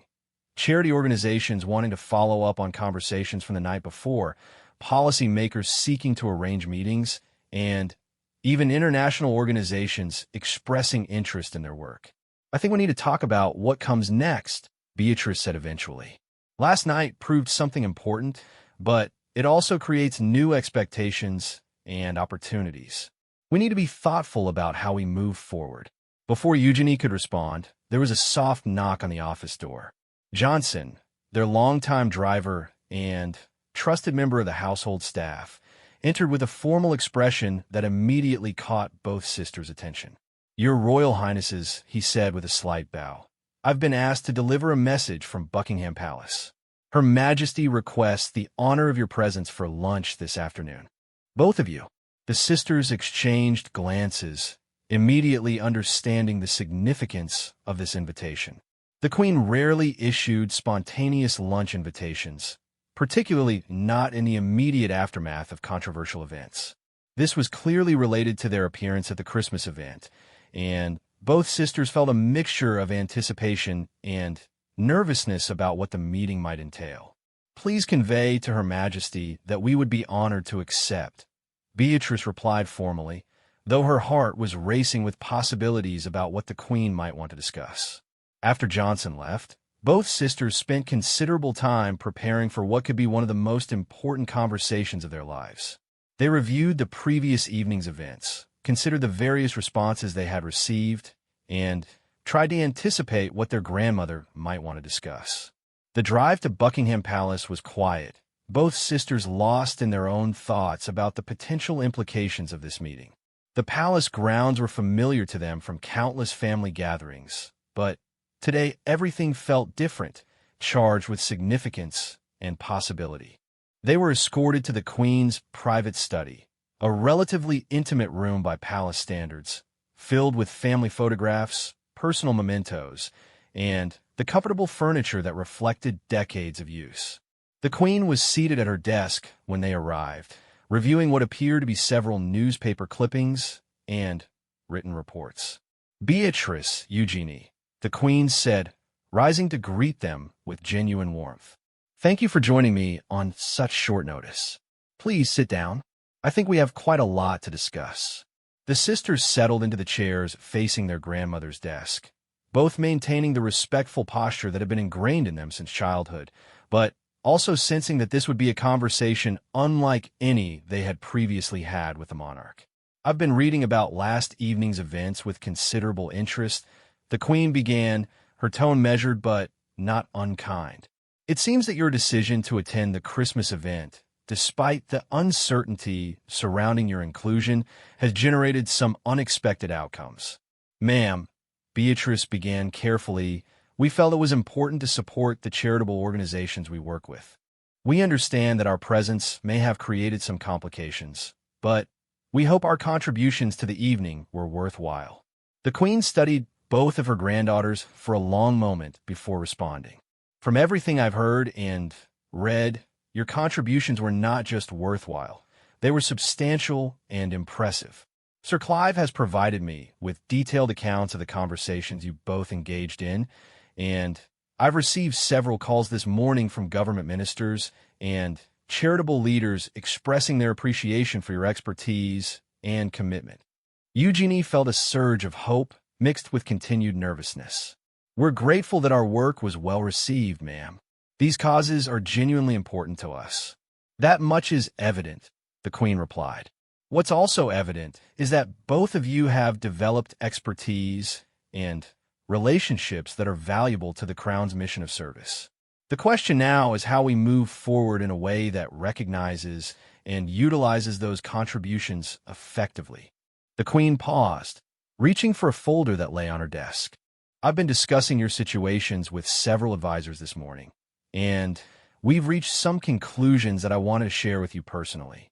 Charity organizations wanting to follow up on conversations from the night before, policymakers seeking to arrange meetings, and even international organizations expressing interest in their work. "I think we need to talk about what comes next," Beatrice said eventually. "Last night proved something important, but it also creates new expectations and opportunities. We need to be thoughtful about how we move forward." Before Eugenie could respond, there was a soft knock on the office door. Johnson, their longtime driver and trusted member of the household staff, entered with a formal expression that immediately caught both sisters' attention. "Your Royal Highnesses," he said with a slight bow, "I've been asked to deliver a message from Buckingham Palace. Her Majesty requests the honor of your presence for lunch this afternoon." "Both of you." The sisters exchanged glances, immediately understanding the significance of this invitation. The Queen rarely issued spontaneous lunch invitations, particularly not in the immediate aftermath of controversial events. This was clearly related to their appearance at the Christmas event, and both sisters felt a mixture of anticipation and nervousness about what the meeting might entail. "Please convey to Her Majesty that we would be honored to accept," Beatrice replied formally, though her heart was racing with possibilities about what the Queen might want to discuss. After Johnson left, both sisters spent considerable time preparing for what could be one of the most important conversations of their lives. They reviewed the previous evening's events, considered the various responses they had received, and tried to anticipate what their grandmother might want to discuss. The drive to Buckingham Palace was quiet, both sisters lost in their own thoughts about the potential implications of this meeting. The palace grounds were familiar to them from countless family gatherings, but today everything felt different, charged with significance and possibility. They were escorted to the Queen's private study, a relatively intimate room by palace standards, filled with family photographs, personal mementos, and the comfortable furniture that reflected decades of use. The Queen was seated at her desk when they arrived, reviewing what appeared to be several newspaper clippings and written reports. "Beatrice, Eugenie," the Queen said, rising to greet them with genuine warmth. "Thank you for joining me on such short notice. Please sit down. I think we have quite a lot to discuss." The sisters settled into the chairs facing their grandmother's desk, both maintaining the respectful posture that had been ingrained in them since childhood, but also sensing that this would be a conversation unlike any they had previously had with the monarch. "I've been reading about last evening's events with considerable interest," the Queen began, her tone measured but not unkind. "It seems that your decision to attend the Christmas event, despite the uncertainty surrounding your inclusion, has generated some unexpected outcomes." "Ma'am," Beatrice began carefully, "we felt it was important to support the charitable organizations we work with. We understand that our presence may have created some complications, but we hope our contributions to the evening were worthwhile." The Queen studied both of her granddaughters for a long moment before responding. "From everything I've heard and read, your contributions were not just worthwhile, they were substantial and impressive. Sir Clive has provided me with detailed accounts of the conversations you both engaged in, and I've received several calls this morning from government ministers and charitable leaders expressing their appreciation for your expertise and commitment." Eugenie felt a surge of hope mixed with continued nervousness. "We're grateful that our work was well received, ma'am. These causes are genuinely important to us." "That much is evident," the Queen replied. "What's also evident is that both of you have developed expertise and relationships that are valuable to the Crown's mission of service." The question now is how we move forward in a way that recognizes and utilizes those contributions effectively. The Queen paused, reaching for a folder that lay on her desk. I've been discussing your situations with several advisors this morning, and we've reached some conclusions that I want to share with you personally.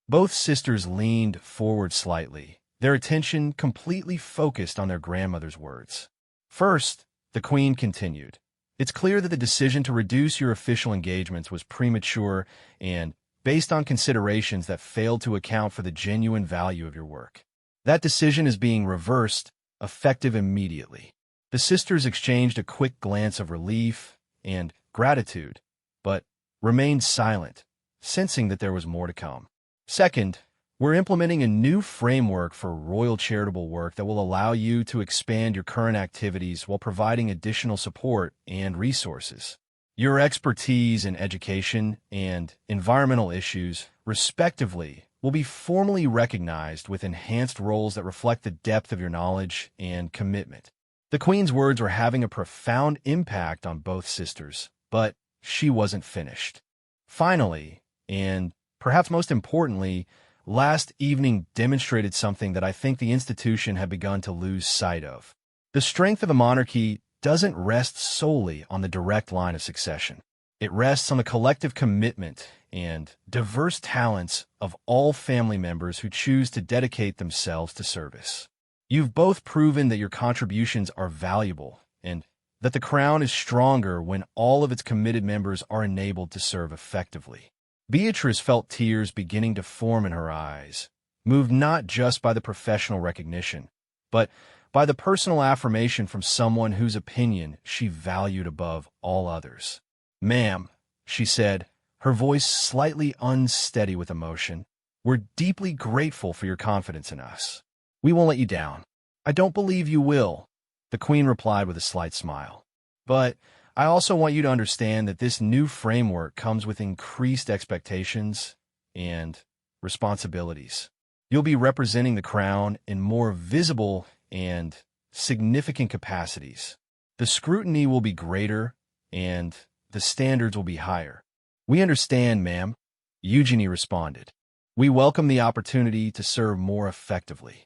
Both sisters leaned forward slightly, their attention completely focused on their grandmother's words. First, the Queen continued, "It's clear that the decision to reduce your official engagements was premature and based on considerations that failed to account for the genuine value of your work. That decision is being reversed, effective immediately." The sisters exchanged a quick glance of relief and gratitude, but remained silent, sensing that there was more to come. Second, we're implementing a new framework for royal charitable work that will allow you to expand your current activities while providing additional support and resources. Your expertise in education and environmental issues, respectively, will be formally recognized with enhanced roles that reflect the depth of your knowledge and commitment. The Queen's words were having a profound impact on both sisters, but she wasn't finished. Finally, and perhaps most importantly, last evening demonstrated something that I think the institution had begun to lose sight of. The strength of a monarchy doesn't rest solely on the direct line of succession. It rests on the collective commitment and diverse talents of all family members who choose to dedicate themselves to service. You've both proven that your contributions are valuable and that the crown is stronger when all of its committed members are enabled to serve effectively. Beatrice felt tears beginning to form in her eyes, moved not just by the professional recognition, but by the personal affirmation from someone whose opinion she valued above all others. "Ma'am," she said, her voice slightly unsteady with emotion, "we're deeply grateful for your confidence in us. We won't let you down." "I don't believe you will," the Queen replied with a slight smile. "But I also want you to understand that this new framework comes with increased expectations and responsibilities. You'll be representing the crown in more visible and significant capacities. The scrutiny will be greater and the standards will be higher." "We understand, ma'am," Eugenie responded. "We welcome the opportunity to serve more effectively."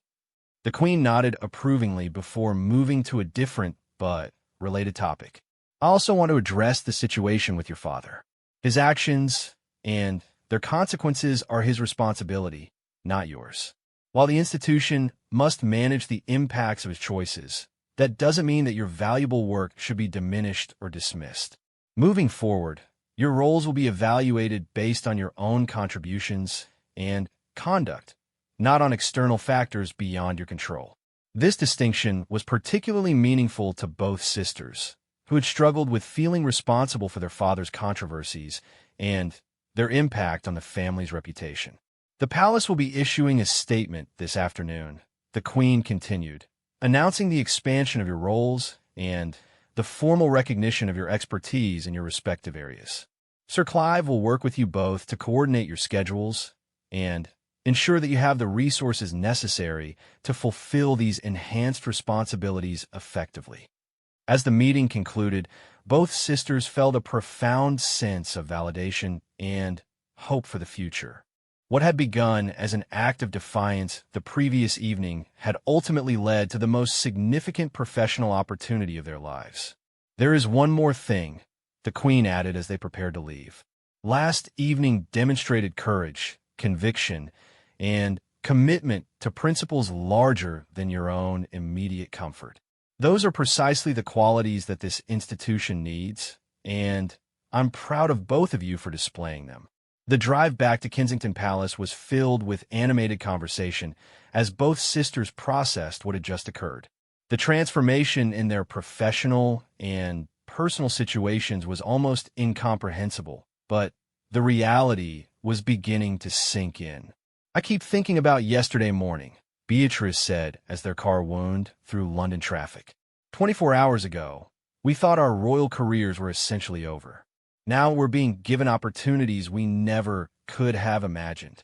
The Queen nodded approvingly before moving to a different but related topic. "I also want to address the situation with your father. His actions and their consequences are his responsibility, not yours. While the institution must manage the impacts of his choices, that doesn't mean that your valuable work should be diminished or dismissed. Moving forward, your roles will be evaluated based on your own contributions and conduct, not on external factors beyond your control." This distinction was particularly meaningful to both sisters, who had struggled with feeling responsible for their father's controversies and their impact on the family's reputation. "The palace will be issuing a statement this afternoon," the Queen continued, "announcing the expansion of your roles and the formal recognition of your expertise in your respective areas. Sir Clive will work with you both to coordinate your schedules and ensure that you have the resources necessary to fulfill these enhanced responsibilities effectively." As the meeting concluded, both sisters felt a profound sense of validation and hope for the future. What had begun as an act of defiance the previous evening had ultimately led to the most significant professional opportunity of their lives. "There is one more thing," the Queen added as they prepared to leave. "Last evening demonstrated courage, conviction, and commitment to principles larger than your own immediate comfort. Those are precisely the qualities that this institution needs, and I'm proud of both of you for displaying them." The drive back to Kensington Palace was filled with animated conversation as both sisters processed what had just occurred. The transformation in their professional and personal situations was almost incomprehensible, but the reality was beginning to sink in. "I keep thinking about yesterday morning," Beatrice said as their car wound through London traffic. 24 hours ago, we thought our royal careers were essentially over. Now we're being given opportunities we never could have imagined."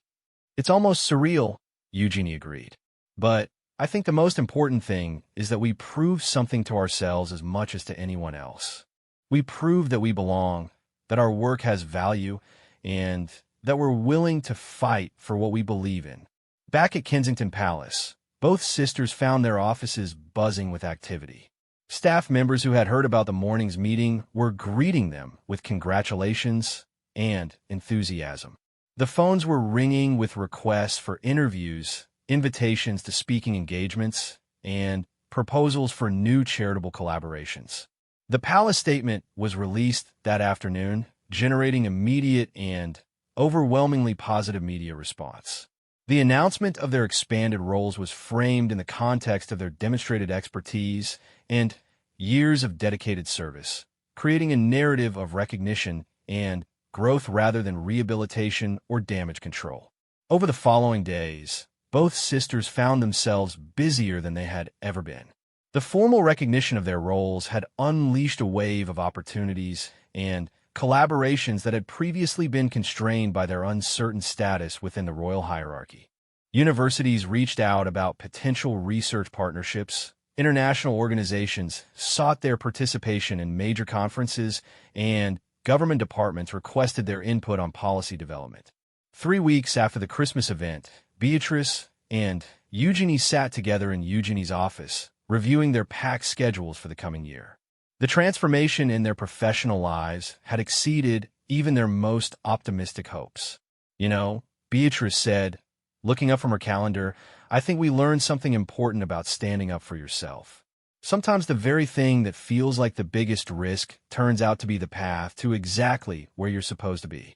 "It's almost surreal," Eugenie agreed. "But I think the most important thing is that we prove something to ourselves as much as to anyone else. We prove that we belong, that our work has value, and that we're willing to fight for what we believe in. Back at Kensington Palace, both sisters found their offices buzzing with activity. Staff members who had heard about the morning's meeting were greeting them with congratulations and enthusiasm. The phones were ringing with requests for interviews, invitations to speaking engagements, and proposals for new charitable collaborations. The Palace statement was released that afternoon, generating immediate and overwhelmingly positive media response. The announcement of their expanded roles was framed in the context of their demonstrated expertise and years of dedicated service, creating a narrative of recognition and growth rather than rehabilitation or damage control. Over the following days, both sisters found themselves busier than they had ever been. The formal recognition of their roles had unleashed a wave of opportunities and collaborations that had previously been constrained by their uncertain status within the royal hierarchy. Universities reached out about potential research partnerships, international organizations sought their participation in major conferences, and government departments requested their input on policy development. 3 weeks after the Christmas event, Beatrice and Eugenie sat together in Eugenie's office, reviewing their packed schedules for the coming year. The transformation in their professional lives had exceeded even their most optimistic hopes. "You know," Beatrice said, looking up from her calendar, "I think we learned something important about standing up for yourself. Sometimes the very thing that feels like the biggest risk turns out to be the path to exactly where you're supposed to be."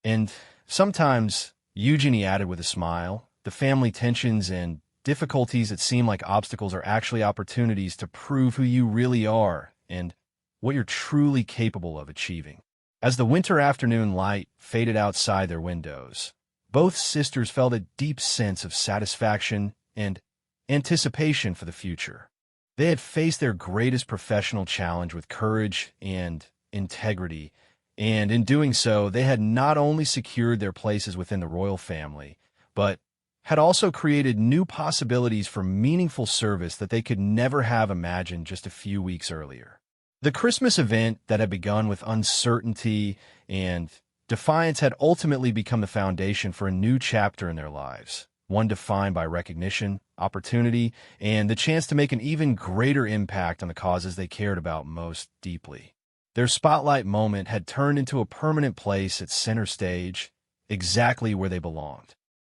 And sometimes, Eugenie added with a smile, the family tensions and difficulties that seem like obstacles are actually opportunities to prove who you really are and what you're truly capable of achieving. As the winter afternoon light faded outside their windows, both sisters felt a deep sense of satisfaction and anticipation for the future. They had faced their greatest professional challenge with courage and integrity, and in doing so, they had not only secured their places within the royal family, but had also created new possibilities for meaningful service that they could never have imagined just a few weeks earlier. The Christmas event that had begun with uncertainty and defiance had ultimately become the foundation for a new chapter in their lives, one defined by recognition, opportunity, and the chance to make an even greater impact on the causes they cared about most deeply. Their spotlight moment had turned into a permanent place at center stage, exactly where they belonged.